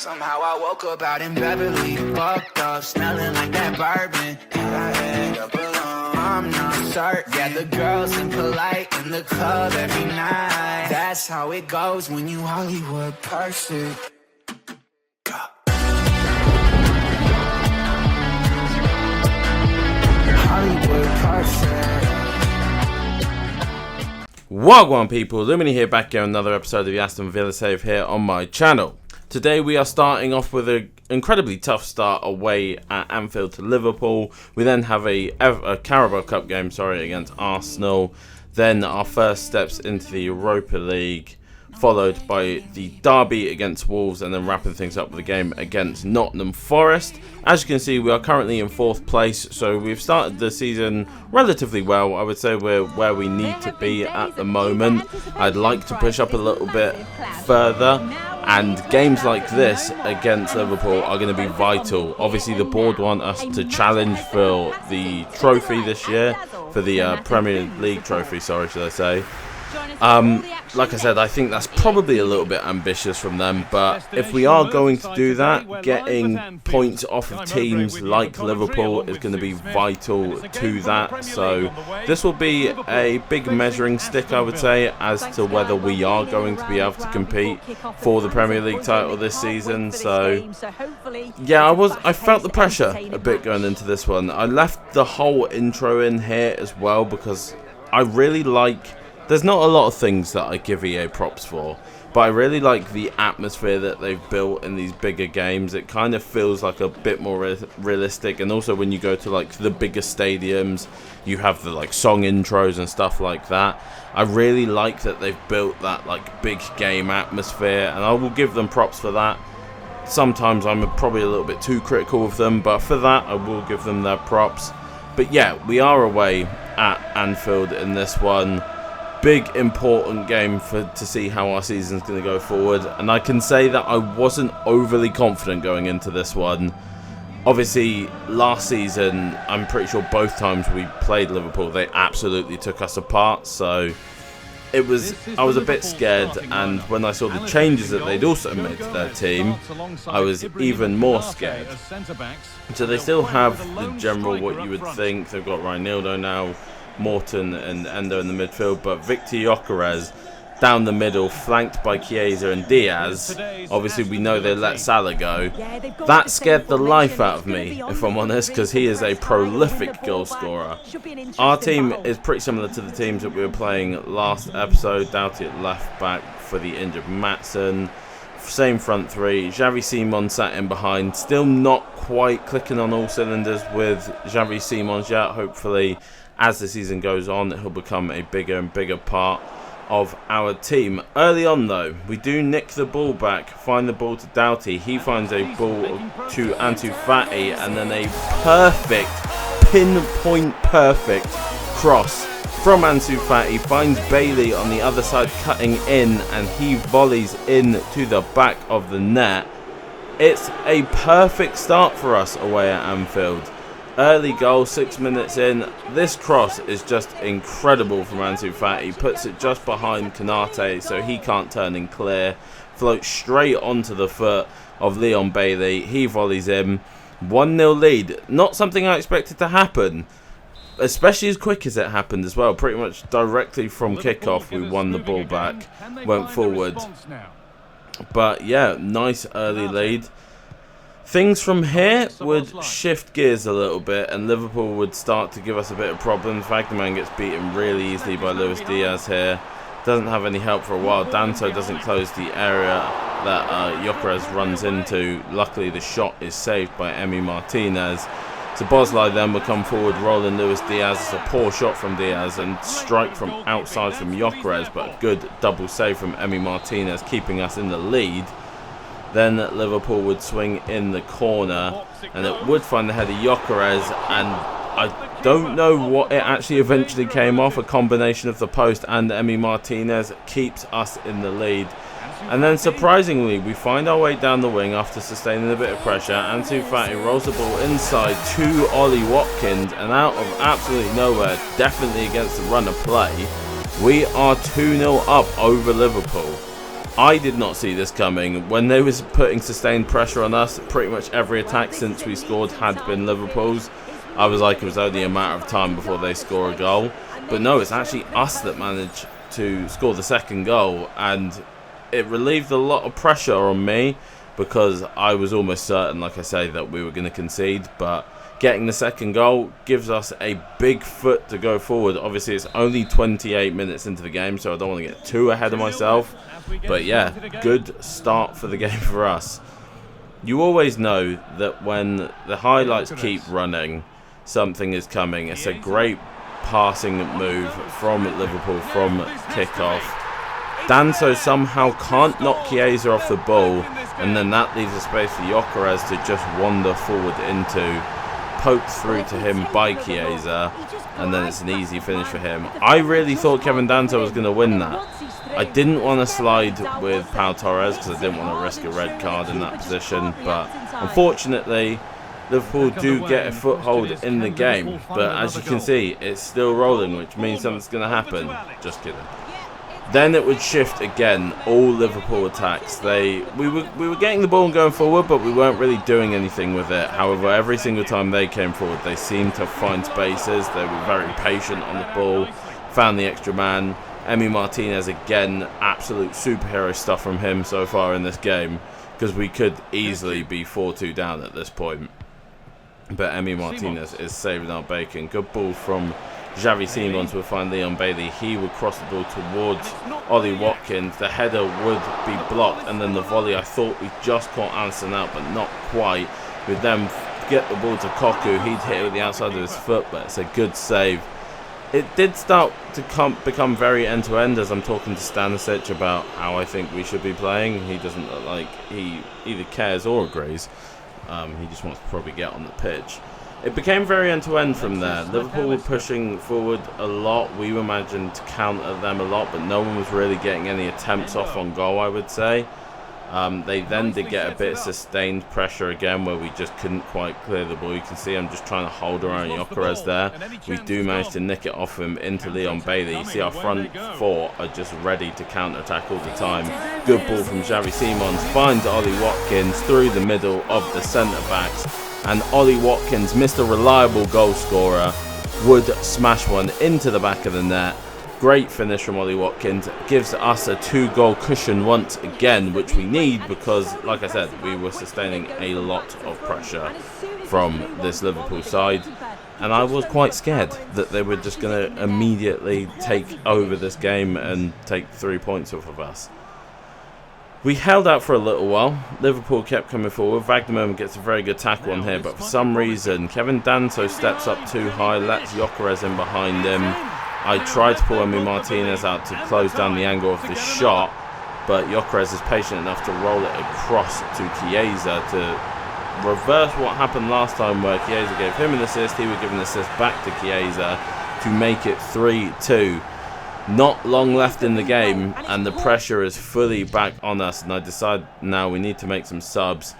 Somehow I woke up out in Beverly, fucked up, smelling like that bourbon, and I end up alone. I'm not certain. Yeah, the girls impolite in the club every night. That's how it goes when you Hollywood perfect. Hollywood perfect. Wagwan people, Lumanny here, back here, another episode of the Aston Villa Save here on my channel. Today we are starting off with an incredibly tough start away at Anfield to Liverpool. We then have a Carabao Cup game, against Arsenal. Then our first steps into the Europa League, followed by the derby against Wolves, and then wrapping things up with a game against Nottingham Forest. As you can see, we are currently in 4th place, so we've started the season relatively well. I would say we're where we need to be at the moment. I'd like to push up a little bit further, and games like this against Liverpool are going to be vital. Obviously, the board want us to challenge for the trophy this year, for the Premier League trophy, should I say. Like I said, I think that's probably a little bit ambitious from them, but if we are going to do that, getting points off of teams like Liverpool is going to be vital to that. So this will be a big measuring stick, I would say, as to whether we are going to be able to compete for the Premier League title this season. So yeah, I felt the pressure a bit going into this one. I left the whole intro in here as well because I really like... There's not a lot of things that I give EA props for, but I really like the atmosphere that they've built in these bigger games. It kind of feels like a bit more realistic, and also when you go to like the bigger stadiums, you have the like song intros and stuff like that. I really like that they've built that like big game atmosphere, and I will give them props for that. Sometimes I'm probably a little bit too critical of them, but for that I will give them their props. But yeah, we are away at Anfield in this one. Big important game to see how our season's going to go forward, and I can say that I wasn't overly confident going into this one. Obviously last season, I'm pretty sure both times we played Liverpool they absolutely took us apart, so I was a bit scared, and when I saw the changes that they'd also made to their team, I was even more scared. So they still have the general what you would think. They've got Reinildo now, Morton and Endo in the midfield, but Victor Gyökeres down the middle, flanked by Chiesa and Diaz. Obviously we know they let Salah go. That scared the life out of me, if I'm honest, because he is a prolific goal scorer. Our team is pretty similar to the teams that we were playing last episode. Doughty at left back for the injured Maatsen. Same front three. Xavi Simons sat in behind. Still not quite clicking on all cylinders with Xavi Simons yet. Hopefully, as the season goes on, he'll become a bigger and bigger part of our team. Early on though, we do nick the ball back, find the ball to Doughty. He finds a ball to Ansu Fati, and then a pinpoint perfect cross from Ansu Fati finds Bailey on the other side cutting in, and he volleys in to the back of the net. It's a perfect start for us away at Anfield. Early goal, 6 minutes in. This cross is just incredible from Ansu Fati. Puts it just behind Konate so he can't turn and clear. Floats straight onto the foot of Leon Bailey. He volleys in. 1-0 lead. Not something I expected to happen, especially as quick as it happened as well. Pretty much directly from kickoff we won the ball back, went forward. But yeah, nice early lead. Things from here would shift gears a little bit, and Liverpool would start to give us a bit of problems. Wagnerman gets beaten really easily by Luis Diaz here. Doesn't have any help for a while. Danto doesn't close the area that Gyökeres runs into. Luckily the shot is saved by Emi Martinez. So Boslai then will come forward, rolling Luis Diaz. It's a poor shot from Diaz, and strike from outside from Gyökeres, but a good double save from Emi Martinez, keeping us in the lead. Then Liverpool would swing in the corner, and it would find the head of Gyökeres, and I don't know what it actually eventually came off. A combination of the post and Emi Martinez keeps us in the lead. And then surprisingly, we find our way down the wing after sustaining a bit of pressure. Ansu Fati rolls the ball inside to Ollie Watkins, and out of absolutely nowhere, definitely against the run of play, we are 2-0 up over Liverpool. I did not see this coming. When they was putting sustained pressure on us, pretty much every attack since we scored had been Liverpool's. I was like, it was only a matter of time before they score a goal. But no, it's actually us that managed to score the second goal, and it relieved a lot of pressure on me because I was almost certain, like I say, that we were going to concede. But getting the second goal gives us a big foot to go forward. Obviously, it's only 28 minutes into the game, so I don't want to get too ahead of myself. But yeah, good start for the game for us. You always know that when the highlights keep running, something is coming. It's a great passing move from Liverpool from kickoff. Danso somehow can't knock Chiesa off the ball, and then that leaves a space for Gyökeres to just wander forward into, poked through to him by Chiesa, and then it's an easy finish for him. I really thought Kevin Danso was going to win that. I didn't want to slide with Pau Torres because I didn't want to risk a red card in that position, but unfortunately Liverpool do get a foothold in the game. But as you can see, it's still rolling, which means something's going to happen. Just kidding. Then it would shift again, all Liverpool attacks. We were getting the ball and going forward, but we weren't really doing anything with it. However, every single time they came forward, they seemed to find spaces. They were very patient on the ball, found the extra man. Emi Martinez again, absolute superhero stuff from him so far in this game, because we could easily be 4-2 down at this point. But Emi Martinez is saving our bacon. Good ball from Xavi Simons will find Leon Bailey. He would cross the ball towards Ollie Watkins. The header would be blocked, and then the volley, I thought we just caught Aston out, but not quite. We'd then get the ball to Koku. He'd hit it with the outside of his foot, but it's a good save. It did start to become very end-to-end as I'm talking to Stanisic about how I think we should be playing. He doesn't look like he either cares or agrees. He just wants to probably get on the pitch. It became very end-to-end from there. Liverpool were pushing forward a lot. We were managing to counter them a lot, but no one was really getting any attempts off on goal, I would say. They then did get a bit of sustained pressure again where we just couldn't quite clear the ball. You can see I'm just trying to hold around Gyökeres there. We do manage to nick it off him into Leon Bailey. You see our front four are just ready to counter-attack all the time. Good ball from Xavi Simons. Finds Ollie Watkins through the middle of the centre-backs. And Ollie Watkins, Mr. Reliable goal scorer, would smash one into the back of the net. Great finish from Ollie Watkins. Gives us a 2-goal cushion once again, which we need because, like I said, we were sustaining a lot of pressure from this Liverpool side. And I was quite scared that they were just going to immediately take over this game and take 3 points off of us. We held out for a little while. Liverpool kept coming forward. Wagnerman gets a very good tackle on here, but for some reason, Kevin Danso steps up too high, lets Gyökeres in behind him. I tried to pull Emi Martinez out to close down the angle of the shot, but Gyökeres is patient enough to roll it across to Chiesa to reverse what happened last time where Chiesa gave him an assist. He would give an assist back to Chiesa to make it 3-2. Not long left in the game, and the pressure is fully back on us, and I decide now we need to make some subs.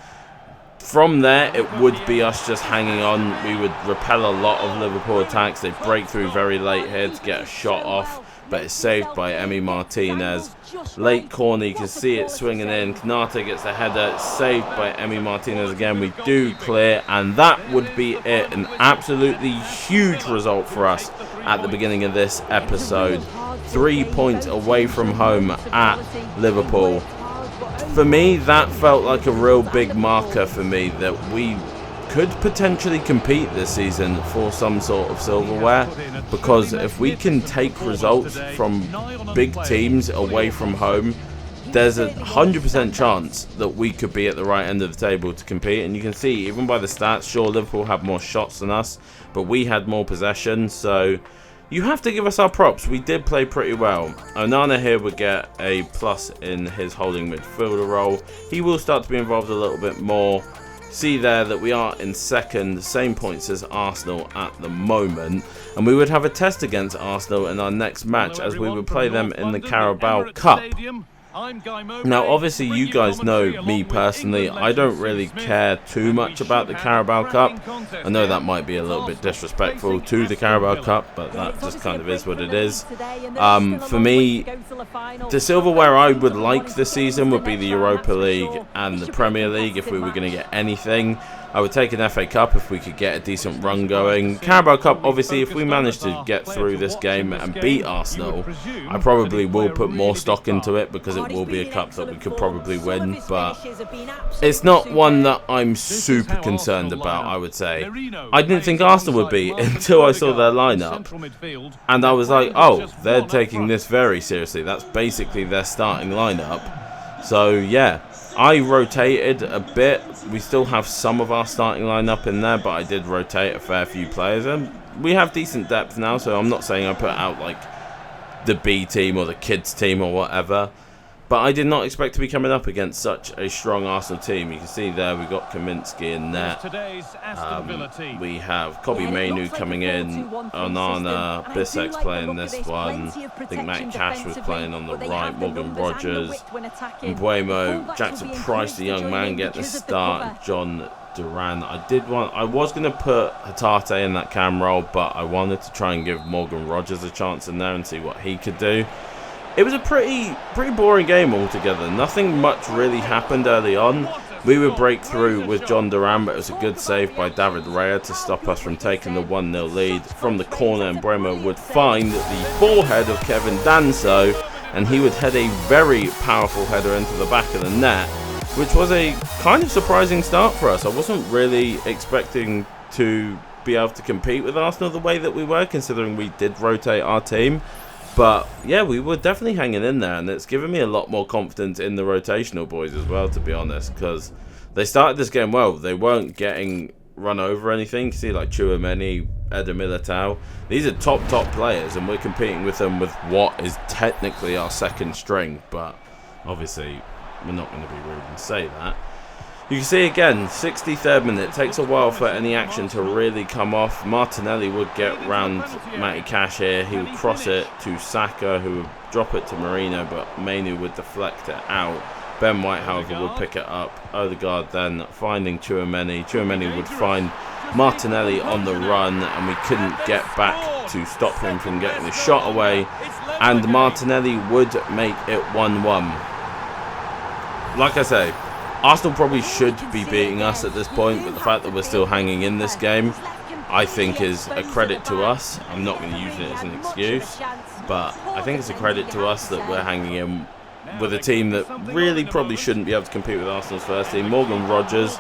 From there, it would be us just hanging on. We would repel a lot of Liverpool attacks. They break through very late here to get a shot off, but it's saved by Emi Martinez. Late corner, you can see it swinging in. Kanate gets the header. It's saved by Emi Martinez again. We do clear, and that would be it. An absolutely huge result for us at the beginning of this episode. 3 points away from home at Liverpool. For me, that felt like a real big marker for me that we could potentially compete this season for some sort of silverware, because if we can take results from big teams away from home, there's a 100% chance that we could be at the right end of the table to compete. And you can see, even by the stats, sure, Liverpool had more shots than us, but we had more possession, so you have to give us our props. We did play pretty well. Onana here would get a plus in his holding midfielder role. He will start to be involved a little bit more. See there that we are in second, same points as Arsenal at the moment. And we would have a test against Arsenal in our next match as we would play them in the Carabao Cup. Now, obviously, you guys know me personally. I don't really care too much about the Carabao Cup. I know that might be a little bit disrespectful to the Carabao Cup, but that just kind of is what it is. For me, the silverware I would like this season would be the Europa League and the Premier League if we were going to get anything. I would take an FA Cup if we could get a decent run going. Carabao Cup, obviously, if we manage to get through this game and beat Arsenal, I probably will put more stock into it because it will be a cup that we could probably win. But it's not one that I'm super concerned about, I would say. I didn't think Arsenal would be until I saw their lineup. And I was like, oh, they're taking this very seriously. That's basically their starting lineup. So, yeah. I rotated a bit. We still have some of our starting lineup in there, but I did rotate a fair few players. And we have decent depth now, so I'm not saying I put out like the B team or the kids team or whatever. But I did not expect to be coming up against such a strong Arsenal team. You can see there we got Kaminsky in net. We have Kobe Mainu coming in. Onana, Bissek's playing this one. I think Matt Cash was playing on the right. Morgan Rogers. Mbuemo. Jackson Price, the young man, getting the start. And John Duran. I was going to put Hatate in that cam role, but I wanted to try and give Morgan Rogers a chance in there and see what he could do. It was a pretty boring game altogether. Nothing much really happened early on. We would break through with John Duran, but it was a good save by David Raya to stop us from taking the 1-0 lead. From the corner, and Mbuemo would find the forehead of Kevin Danso, and he would head a very powerful header into the back of the net, which was a kind of surprising start for us. I wasn't really expecting to be able to compete with Arsenal the way that we were, considering we did rotate our team. But yeah, we were definitely hanging in there, and it's given me a lot more confidence in the rotational boys as well, to be honest, because they started this game well. They weren't getting run over or anything. You see, like Chouameni, Eder Militao, these are top players, and we're competing with them with what is technically our second string, but obviously we're not going to be rude and say that. You can see again, 63rd minute, it takes a while for any action to really come off. Martinelli would get round Matty Cash here. He would cross it to Saka, who would drop it to Marino, but Mainu would deflect it out. Ben White, however, would pick it up. Odegaard then finding Chouameni. Chouameni would find Martinelli on the run, and we couldn't get back to stop him from getting the shot away. And Martinelli would make it 1-1. Like I say, Arsenal probably should be beating us at this point, but the fact that we're still hanging in this game, I think is a credit to us. I'm not going to use it as an excuse, but I think it's a credit to us that we're hanging in with a team that really probably shouldn't be able to compete with Arsenal's first team. Morgan Rogers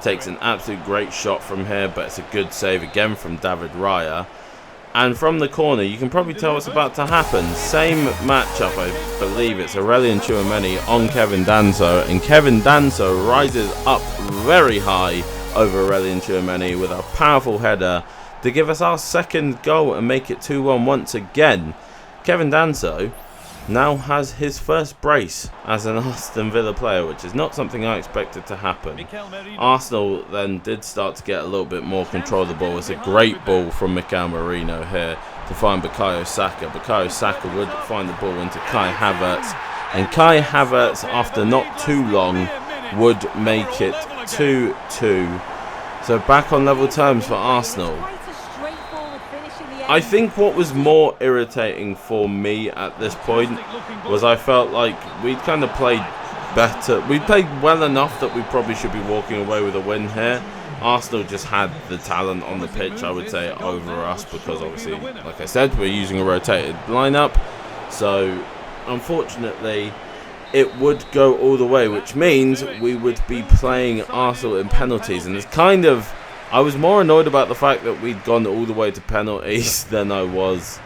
takes an absolute great shot from here, but it's a good save again from David Raya. And from the corner, you can probably tell what's about to happen. Same matchup, I believe it's Aurelien Chouameni on Kevin Danso. And Kevin Danso rises up very high over Aurelien Chouameni with a powerful header to give us our second goal and make it 2-1 once again. Kevin Danso now has his first brace as an Aston Villa player, which is not something I expected to happen. Arsenal then did start to get a little bit more control of the ball. It's a great ball from Mikel Merino here to find Bukayo Saka. Bukayo Saka would find the ball into Kai Havertz, and Kai Havertz, after not too long, would make it 2-2. So back on level terms for Arsenal. I think what was more irritating for me at this point was I felt like we'd kind of played better. We played well enough that we probably should be walking away with a win here. Arsenal just had the talent on the pitch, I would say, over us, because obviously, like I said, we're using a rotated lineup. So unfortunately, it would go all the way, which means we would be playing Arsenal in penalties. And it's kind of, I was more annoyed about the fact that we'd gone all the way to penalties than I was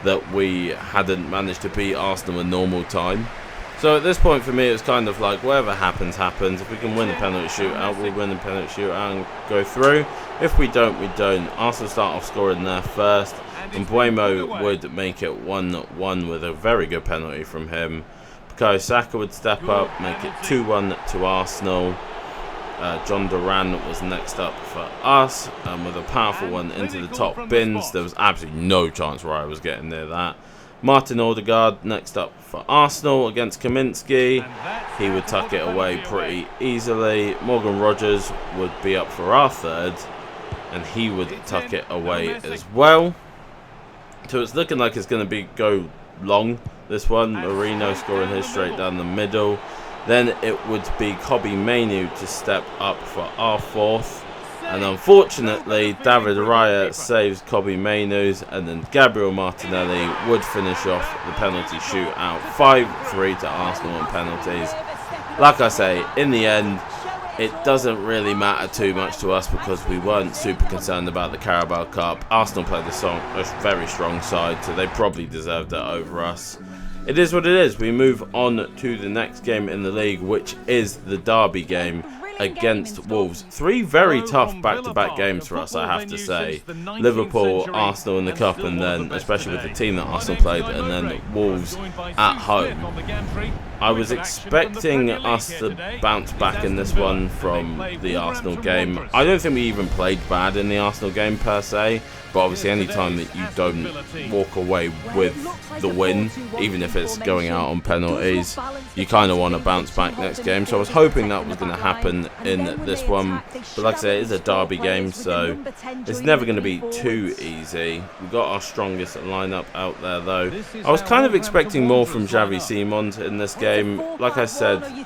that we hadn't managed to beat Arsenal in normal time. So at this point for me, it's kind of like, whatever happens, happens. If we can win a penalty shootout, we'll win a penalty shootout and go through. If we don't, we don't. Arsenal start off scoring there first, and Mbuemo would make it 1-1 with a very good penalty from him. Bukayo Saka would step up, make it 2-1 to Arsenal. John Duran was next up for us, with a powerful one into the top bins. There was absolutely no chance where I was getting near that. Martin Odegaard next up for Arsenal against Kaminsky. He would tuck it away pretty easily. Morgan Rogers would be up for our third, and he would tuck it away as well. So it's looking like it's going to go long, this one. Marino scoring his straight down the middle. Then it would be Kobbie Mainoo to step up for our fourth. And unfortunately, David Raya saves Kobbie Mainoo's, and then Gabriel Martinelli would finish off the penalty shootout. 5-3 to Arsenal on penalties. Like I say, in the end, it doesn't really matter too much to us because we weren't super concerned about the Carabao Cup. Arsenal played a very strong side, so they probably deserved it over us. It is what it is. We move on to the next game in the league, which is the derby game against Wolves. 3 very tough back-to-back games for us, I have to say. Liverpool, Arsenal in the Cup, and then, especially with the team that Arsenal played, and then Wolves at home. I was expecting us to bounce back in this one from the Arsenal game. I don't think we even played bad in the Arsenal game per se, but obviously any time that you don't walk away with the win, even if it's going out on penalties, you kind of want to bounce back next game. So I was hoping that was going to happen in this one, but like I say, it is a derby game, so it's never going to be too easy. We've got our strongest lineup out there though. I was kind of expecting more from Xavi Simons in this game. Like I said I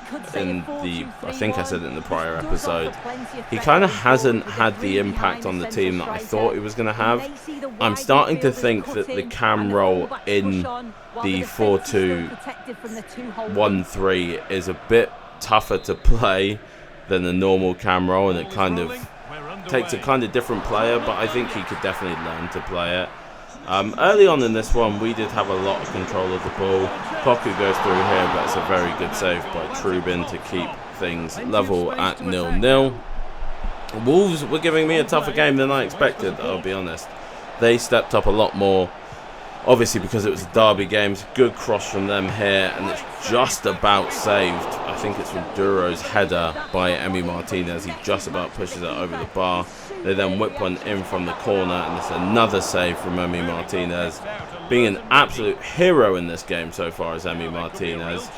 think I said it in the prior episode, he kind of hasn't had the impact on the team that I thought he was going to have. I'm starting to think that the cam role in the 4-2-1-3 is a bit tougher to play than the normal cam role, and it kind of takes a kind of different player, but I think he could definitely learn to play it. Early on in this one, we did have a lot of control of the ball. Koku goes through here, but it's a very good save by Trubin to keep things level at 0-0. Wolves were giving me a tougher game than I expected, I'll be honest. They stepped up a lot more, obviously because it was a derby game. It's a good cross from them here, and it's just about saved. I think it's from Duro's header by Emi Martinez. He just about pushes it over the bar. They then whip one in from the corner, and it's another save from Emi Martinez. Being an absolute hero in this game so far is Emi Martinez.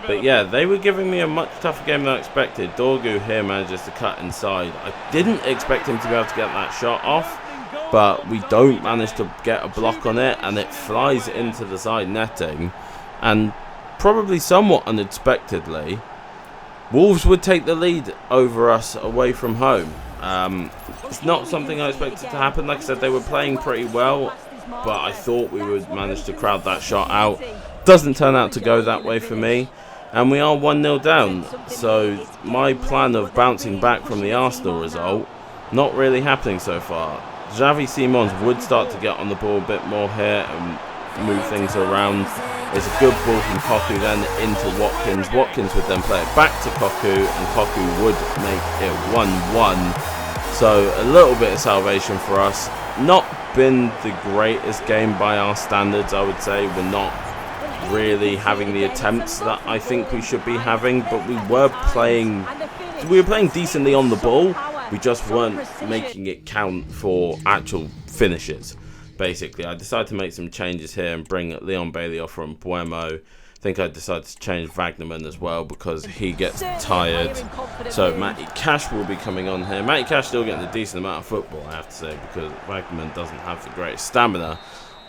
But yeah, they were giving me a much tougher game than I expected. Dorgu here manages to cut inside. I didn't expect him to be able to get that shot off, but we don't manage to get a block on it, and it flies into the side netting. And probably somewhat unexpectedly, Wolves would take the lead over us away from home. It's not something I expected to happen. Like I said, they were playing pretty well, but I thought we would manage to crowd that shot out. Doesn't turn out to go that way for me, and we are 1-0 down. So my plan of bouncing back from the Arsenal result, not really happening so far. Xavi Simons would start to get on the ball a bit more here and move things around. It's a good ball from Koku then into Watkins. Watkins would then play it back to Koku, and Koku would make it 1-1. So a little bit of salvation for us. Not been the greatest game by our standards, I would say. We're not really having the attempts that I think we should be having, but we were playing decently on the ball. We just weren't making it count for actual finishes. Basically, I decided to make some changes here and bring Leon Bailey off from Buemo. I think I decided to change Wagnerman as well because he gets tired. So Matty Cash will be coming on here. Matty Cash still getting a decent amount of football, I have to say, because Wagnerman doesn't have the greatest stamina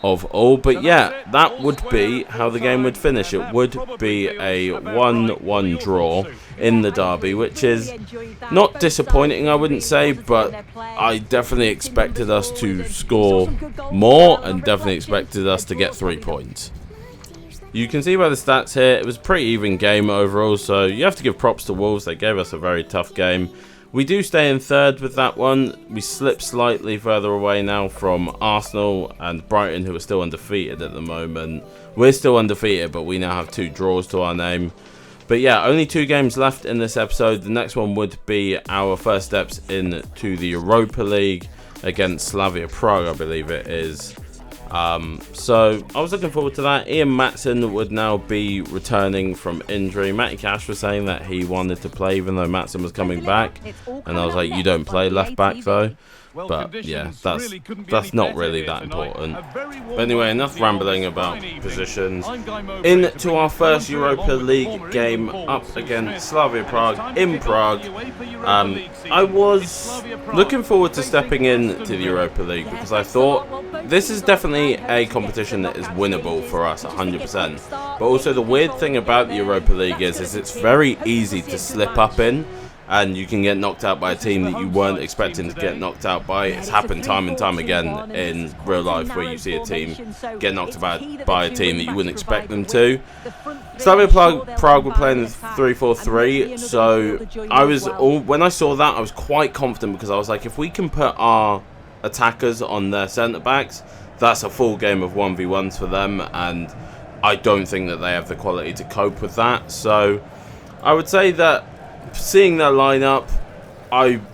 of all. But yeah, that would be how the game would finish. It would be a 1-1 draw in the derby, which is not disappointing, I wouldn't say, but I definitely expected us to score more and definitely expected us to get 3 points. You can see by the stats here, it was a pretty even game overall, so you have to give props to Wolves. They gave us a very tough game. We do stay in third with that one. We slip slightly further away now from Arsenal and Brighton, who are still undefeated at the moment. We're still undefeated, but we now have 2 draws to our name. But yeah, only 2 games left in this episode. The next one would be our first steps into the Europa League against Slavia Prague, I believe it is. So I was looking forward to that. Ian Matson would now be returning from injury. Matty Cash was saying that he wanted to play even though Matson was coming back, and I was like, you don't play left back though. But yeah, that's not really that important. But anyway, enough rambling about positions. Into our first Europa League game up against Slavia Prague in Prague. I was looking forward to stepping into the Europa League because I thought this is definitely a competition that is winnable for us 100%. But also the weird thing about the Europa League is it's very easy to slip up in. And you can get knocked out by a team that you weren't expecting to get knocked out by. It's happened time and time again in real life where you see a team get knocked out by a team that you wouldn't expect them to. Slavia Prague were playing 3-4-3, so when I saw that, I was quite confident because I was like, if we can put our attackers on their centre-backs, that's a full game of 1v1s for them, and I don't think that they have the quality to cope with that. So I would say that seeing their lineup,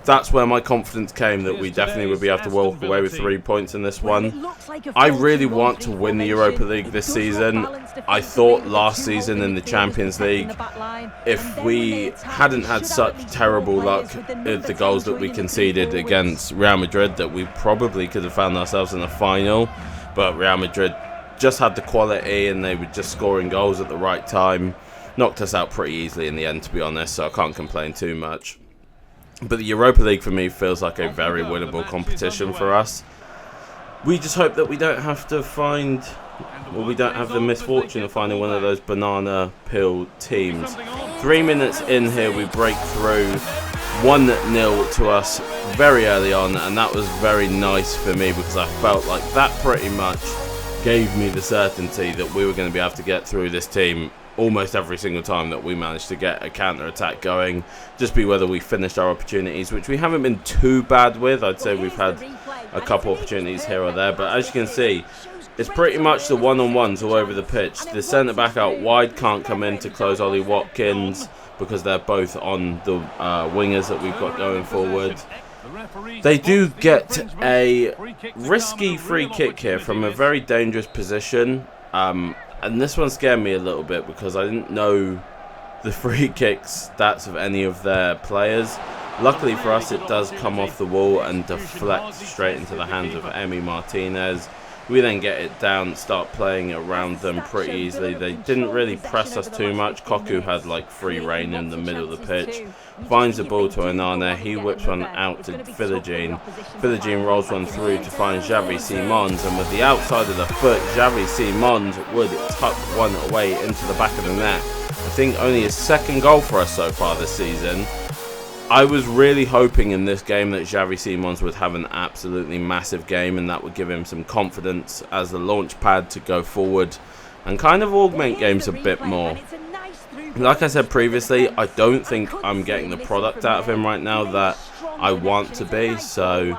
that's where my confidence came that we definitely would be able to walk away with 3 points in this one. I really want to win the Europa League this season. I thought last season in the Champions League, if we hadn't had such terrible luck with the goals that we conceded against Real Madrid, that we probably could have found ourselves in a final. But Real Madrid just had the quality and they were just scoring goals at the right time. Knocked us out pretty easily in the end, to be honest, so I can't complain too much. But the Europa League for me feels like a very winnable competition for us. We just hope that we don't have to we don't have the misfortune of finding one of those banana peel teams. 3 minutes in here, we break through 1-0 to us very early on, and that was very nice for me because I felt like that pretty much gave me the certainty that we were going to be able to get through this team almost every single time that we managed to get a counter-attack going. Just be whether we finished our opportunities, which we haven't been too bad with. I'd say we've had a couple opportunities here or there, but as you can see, it's pretty much the one-on-ones all over the pitch. The centre-back out wide can't come in to close Ollie Watkins because they're both on the wingers that we've got going forward. They do get a risky free kick here from a very dangerous position. And this one scared me a little bit because I didn't know the free kick stats of any of their players. Luckily for us, it does come off the wall and deflect straight into the hands of Emi Martinez. We then get it down, start playing around them pretty easily. They didn't really press us too much. Koku had like free reign in the middle of the pitch. Finds the ball to Onana. He whips one out to Philogene. Philogene rolls one through to find Xavi Simons. And with the outside of the foot, Xavi Simons would tuck one away into the back of the net. I think only his second goal for us so far this season. I was really hoping in this game that Xavi Simons would have an absolutely massive game and that would give him some confidence as the launch pad to go forward and kind of augment games a bit more. Like I said previously, I don't think I'm getting the product out of him right now that I want to be, so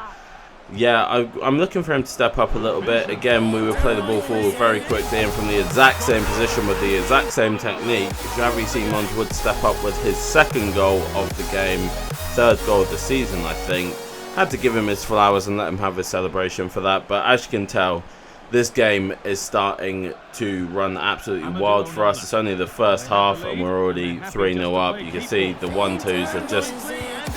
yeah, I'm looking for him to step up a little bit. Again, we would play the ball forward very quickly and from the exact same position with the exact same technique. Xavi Simons would step up with his second goal of the game, third goal of the season I think. Had to give him his flowers and let him have his celebration for that, but as you can tell, this game is starting to run absolutely wild for us. It's only the first half and we're already 3-0 up. You can see the 1-2s are just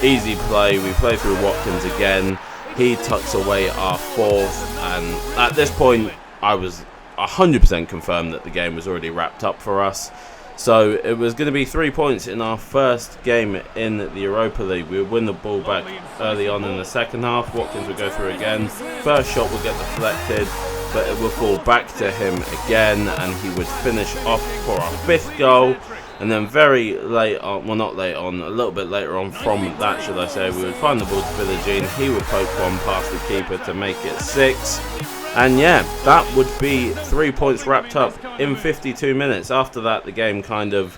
easy play. We play through Watkins again. He tucks away our fourth, and at this point I was 100% confirmed that the game was already wrapped up for us. So it was going to be 3 points in our first game in the Europa League. We would win the ball back early on in the second half. Watkins would go through again. First shot would get deflected, but it would fall back to him again, and he would finish off for our fifth goal. And then very late on, well not late on, a little bit later on from that should I say, we would find the ball to Philogene. He would poke one past the keeper to make it 6. And yeah, that would be 3 points wrapped up in 52 minutes. After that, the game kind of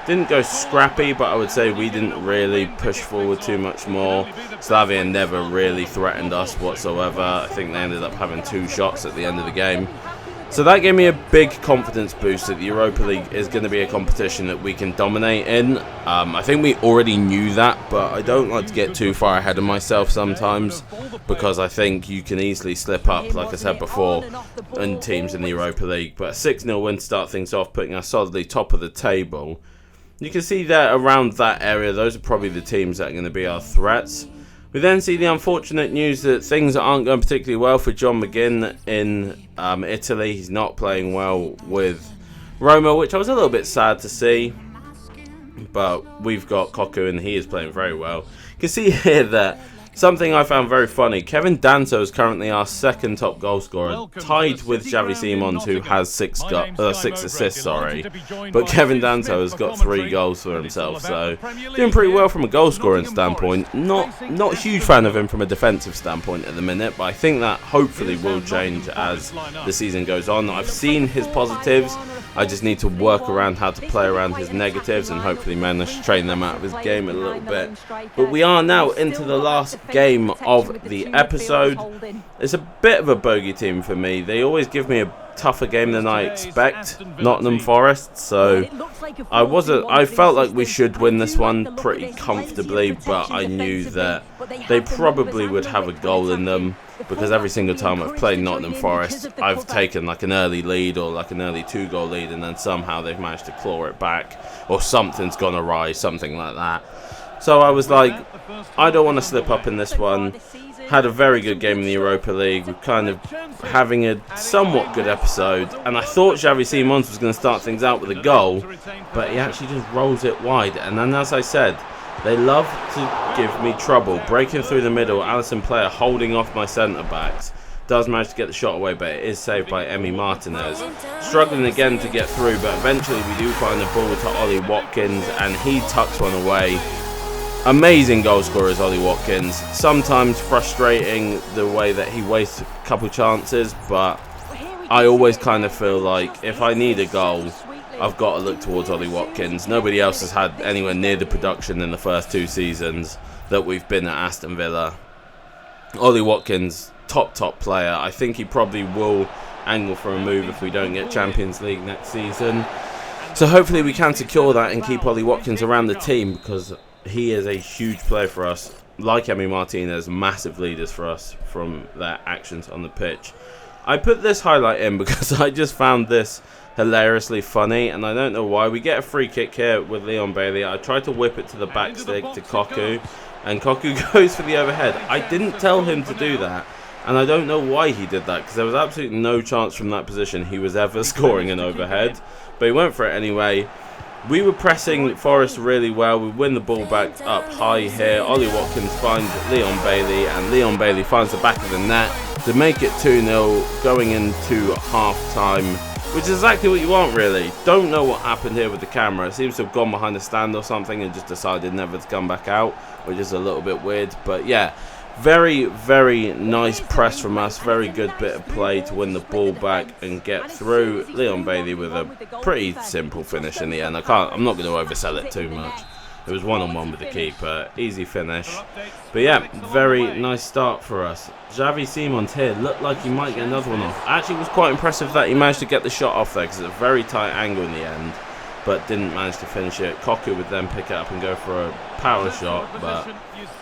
didn't go scrappy, but I would say we didn't really push forward too much more. Slavia never really threatened us whatsoever. I think they ended up having 2 shots at the end of the game. So that gave me a big confidence boost that the Europa League is going to be a competition that we can dominate in. I think we already knew that, but I don't like to get too far ahead of myself sometimes because I think you can easily slip up, like I said before, in teams in the Europa League. But a 6-0 win to start things off, putting us solidly top of the table. You can see there around that area, those are probably the teams that are going to be our threats. We then see the unfortunate news that things aren't going particularly well for John McGinn in Italy. He's not playing well with Roma, which I was a little bit sad to see. But we've got Koku and he is playing very well. You can see here that something I found very funny. Kevin Danso is currently our second top goal scorer, tied with Xavi Simons, who has six assists. But Kevin Danso has got 3 goals for himself, so doing pretty well from a goal scoring standpoint. Not a huge fan of him from a defensive standpoint at the minute, but I think that hopefully will change as the season goes on. I've seen his positives. I just need to work around how to play around his negatives and hopefully manage to train them out of his game a little bit. But we are now into the last game of the episode. It's a bit of a bogey team for me. They always give me a tougher game than I expect, Nottingham Forest, so I felt like we should win this one pretty comfortably, but I knew that they probably would have a goal in them, because every single time I've played Nottingham Forest, I've taken like an early lead or like an early 2-goal lead, and then somehow they've managed to claw it back, or something's gone awry, something like that. So I was like, I don't want to slip up in this one. Had a very good game in the Europa League. We're kind of having a somewhat good episode. And I thought Xavi Simons was going to start things out with a goal, but he actually just rolls it wide. And then, as I said, they love to give me trouble. Breaking through the middle, Alisson player holding off my centre-backs. Does manage to get the shot away, but it is saved by Emi Martinez. Struggling again to get through, but eventually we do find the ball to Ollie Watkins, and he tucks one away. Amazing goal scorer is Ollie Watkins. Sometimes frustrating the way that he wastes a couple chances, but I always kind of feel like if I need a goal, I've got to look towards Ollie Watkins. Nobody else has had anywhere near the production in the first 2 seasons that we've been at Aston Villa. Ollie Watkins, top player. I think he probably will angle for a move if we don't get Champions League next season. So hopefully we can secure that and keep Ollie Watkins around the team, because he is a huge player for us. Like Emi Martinez, massive leaders for us from their actions on the pitch. I put this highlight in because I just found this hilariously funny, and I don't know why. We get a free kick here with Leon Bailey. I tried to whip it to the back stick to Koku, and Koku goes for the overhead. I didn't tell him to do that, and I don't know why he did that, because there was absolutely no chance from that position he was ever scoring an overhead, but he went for it anyway. We were pressing Forest really well. We win the ball back up high here. Ollie Watkins finds Leon Bailey, and Leon Bailey finds the back of the net to make it 2-0 going into half-time, which is exactly what you want, really. Don't know what happened here with the camera. It seems to have gone behind a stand or something and just decided never to come back out, which is a little bit weird. But yeah, very, very nice press from us. Very good bit of play to win the ball back and get through. Leon Bailey with a pretty simple finish in the end. I'm not going to oversell it too much. It was 1-on-1 with the keeper. Easy finish. But yeah, very nice start for us. Xavi Simons here looked like he might get another one off. Actually, it was quite impressive that he managed to get the shot off there, because it's a very tight angle in the end, but didn't manage to finish it. Koku would then pick it up and go for a power shot, but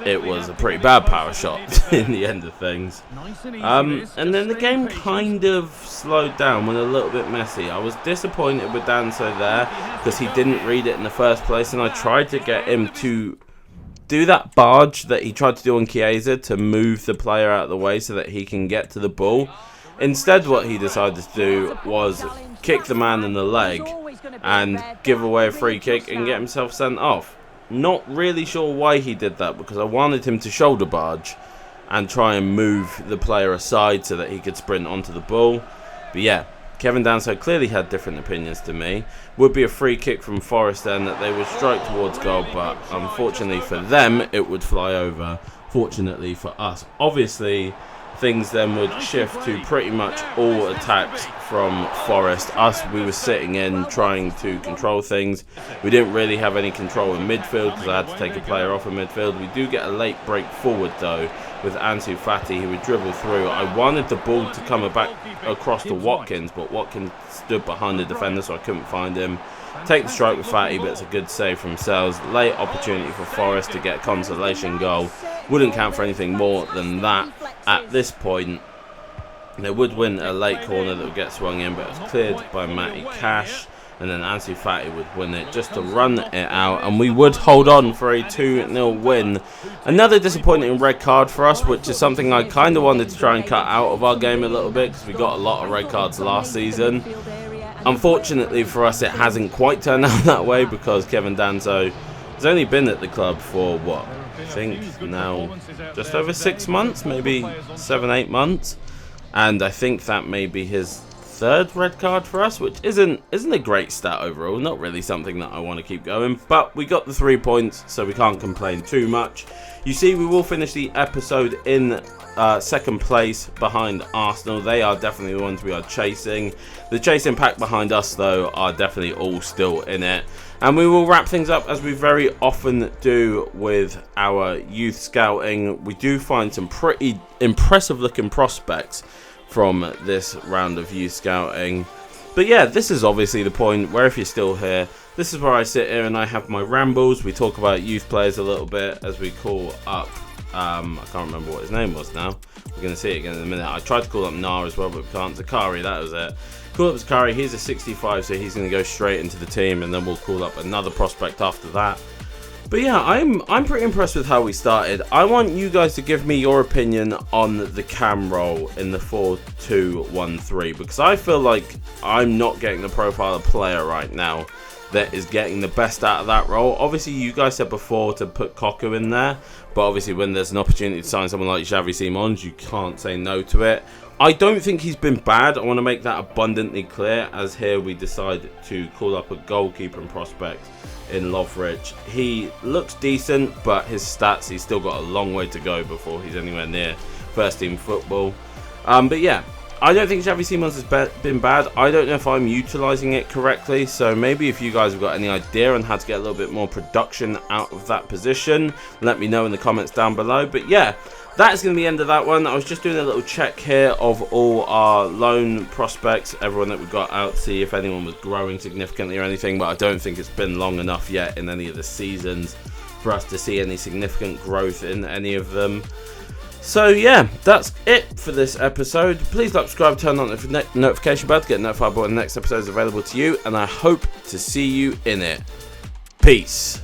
it was a pretty bad power shot in the end of things. And then the game kind of slowed down, went a little bit messy. I was disappointed with Danso there because he didn't read it in the first place, and I tried to get him to do that barge that he tried to do on Chiesa to move the player out of the way so that he can get to the ball. Instead, what he decided to do was kick the man in the leg and give away a free kick and get himself sent off. Not really sure why he did that, because I wanted him to shoulder barge and try and move the player aside so that he could sprint onto the ball. But yeah, Kevin Danso clearly had different opinions to me. Would be a free kick from Forest then that they would strike towards goal, but unfortunately for them, it would fly over. Fortunately for us, obviously, things then would shift to pretty much all attacks from Forest. We were sitting in trying to control things. We didn't really have any control in midfield because I had to take a player off in midfield. We do get a late break forward though with Ansu Fati, who would dribble through. I wanted the ball to come back across to Watkins, but Watkins stood behind the defender, so I couldn't find him. Take the strike with Fati, but it's a good save from Sells. Late opportunity for Forest to get a consolation goal. Wouldn't count for anything more than that at this point. They would win a late corner that would get swung in, but it was cleared by Matty Cash. and then Ansu Fati would win it just to run it out, and we would hold on for a 2-0 win. Another disappointing red card for us, which is something I kind of wanted to try and cut out of our game a little bit, because we got a lot of red cards last season. Unfortunately for us, it hasn't quite turned out that way, because Kevin Danso has only been at the club for, what, I think now just over 6 months, maybe 7-8 months. And I think that may be his third red card for us, which isn't a great stat overall. Not really something that I want to keep going, but we got the 3 points, so we can't complain too much. You see, we will finish the episode in second place behind Arsenal. They are definitely the ones we are chasing. The chasing pack behind us, though, are definitely all still in it. And we will wrap things up as we very often do with our youth scouting. We do find some pretty impressive looking prospects from this round of youth scouting. But yeah, this is obviously the point where, if you're still here, this is where I sit here and I have my rambles. We talk about youth players a little bit as we call up, I can't remember what his name was now. We're going to see it again in a minute. I tried to call up Nar as well, but we can't. Zakari, that was it. Call up Zakari, he's a 65, so he's going to go straight into the team, and then we'll call up another prospect after that. But yeah, I'm pretty impressed with how we started. I want you guys to give me your opinion on the cam role in the 4-2-1-3, because I feel like I'm not getting the profile of player right now that is getting the best out of that role. Obviously, you guys said before to put Cocu in there, but obviously when there's an opportunity to sign someone like Xavi Simons, you can't say no to it. I don't think he's been bad. I want to make that abundantly clear, as here we decide to call up a goalkeeper and prospect in Lovrich. He looks decent, but his stats, he's still got a long way to go before he's anywhere near first team football. But yeah, I don't think Xavi Simons has been bad. I don't know if I'm utilising it correctly, so maybe if you guys have got any idea on how to get a little bit more production out of that position, let me know in the comments down below. But yeah, that is going to be the end of that one. I was just doing a little check here of all our loan prospects, everyone that we got out, to see if anyone was growing significantly or anything, but I don't think it's been long enough yet in any of the seasons for us to see any significant growth in any of them. So yeah, that's it for this episode. Please like, subscribe, turn on the notification bell to get notified when the next episode is available to you, and I hope to see you in it. Peace.